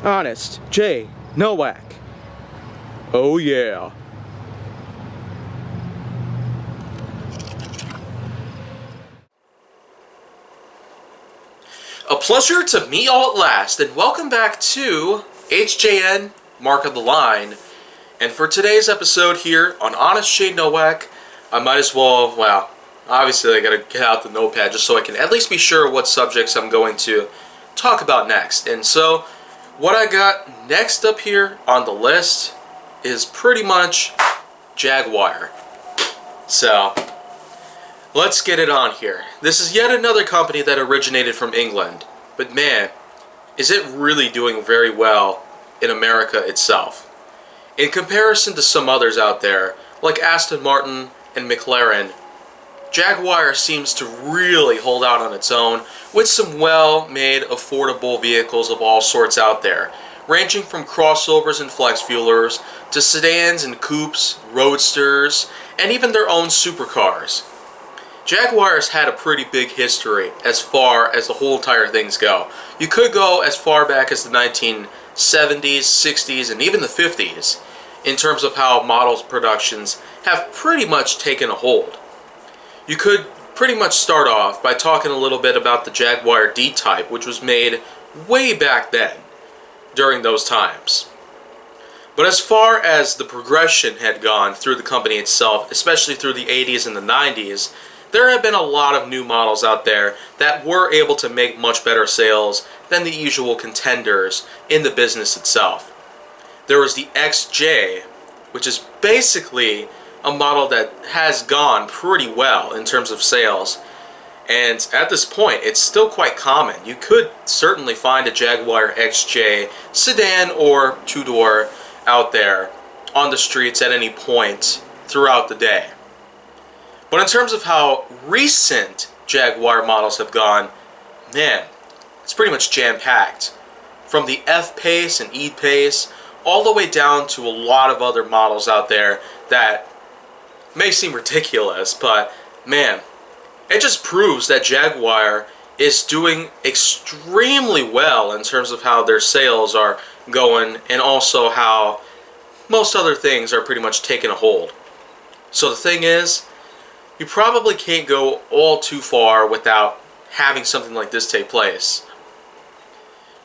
Honest J. Nowak. Oh yeah. A pleasure to meet y'all at last, and welcome back to HJN Mark of the Line. And for today's episode here on Honest J. Nowak, I might as well, obviously I gotta get out the notepad just so I can at least be sure what subjects I'm going to talk about next. And so, what I got next up here on the list is pretty much Jaguar. So, let's get it on here. This is yet another company that originated from England, but man, is it really doing very well in America itself. In comparison to some others out there, like Aston Martin and McLaren, Jaguar seems to really hold out on its own with some well-made, affordable vehicles of all sorts out there, ranging from crossovers and flex fuelers to sedans and coupes, roadsters, and even their own supercars. Jaguar has had a pretty big history as far as the whole entire things go. You could go as far back as the 1970s, 60s, and even the 50s in terms of how models productions have pretty much taken a hold. You could pretty much start off by talking a little bit about the Jaguar D-Type, which was made way back then, during those times. But as far as the progression had gone through the company itself, especially through the 80s and the 90s, there have been a lot of new models out there that were able to make much better sales than the usual contenders in the business itself. There was the XJ, which is basically a model that has gone pretty well in terms of sales, and at this point it's still quite common. You could certainly find a Jaguar XJ sedan or two-door out there on the streets at any point throughout the day. But in terms of how recent Jaguar models have gone, man, it's pretty much jam-packed. From the F-Pace and E-Pace all the way down to a lot of other models out there that may seem ridiculous, but man, it just proves that Jaguar is doing extremely well in terms of how their sales are going and also how most other things are pretty much taking a hold. So the thing is, you probably can't go all too far without having something like this take place.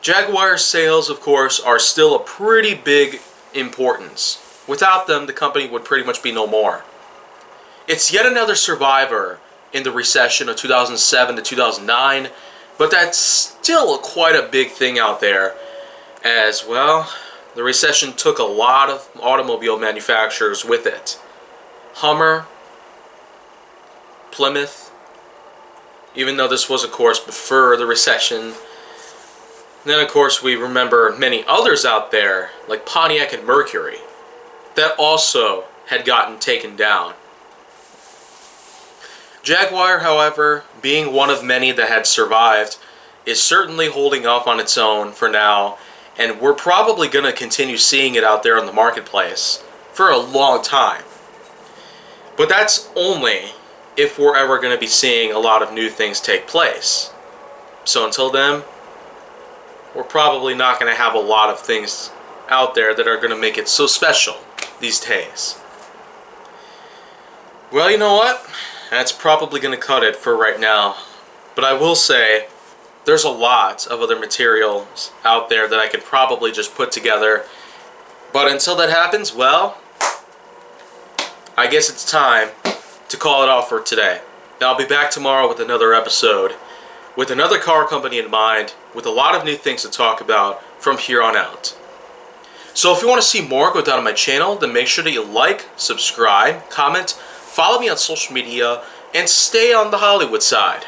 Jaguar sales, of course, are still a pretty big importance. Without them, the company would pretty much be no more. It's yet another survivor in the recession of 2007 to 2009, but that's still quite a big thing out there, as well, the recession took a lot of automobile manufacturers with it. Hummer, Plymouth, even though this was, of course, before the recession. Then, of course, we remember many others out there, like Pontiac and Mercury, that also had gotten taken down. Jaguar, however, being one of many that had survived, is certainly holding up on its own for now, and we're probably going to continue seeing it out there in the marketplace for a long time. But that's only if we're ever going to be seeing a lot of new things take place. So until then, we're probably not going to have a lot of things out there that are going to make it so special these days. Well, you know what? That's probably going to cut it for right now. But I will say, there's a lot of other materials out there that I could probably just put together. But until that happens, well, I guess it's time to call it off for today. Now, I'll be back tomorrow with another episode, with another car company in mind, with a lot of new things to talk about from here on out. So if you want to see more, go down to my channel, then make sure that you like, subscribe, comment, follow me on social media, and stay on the Hollywood side.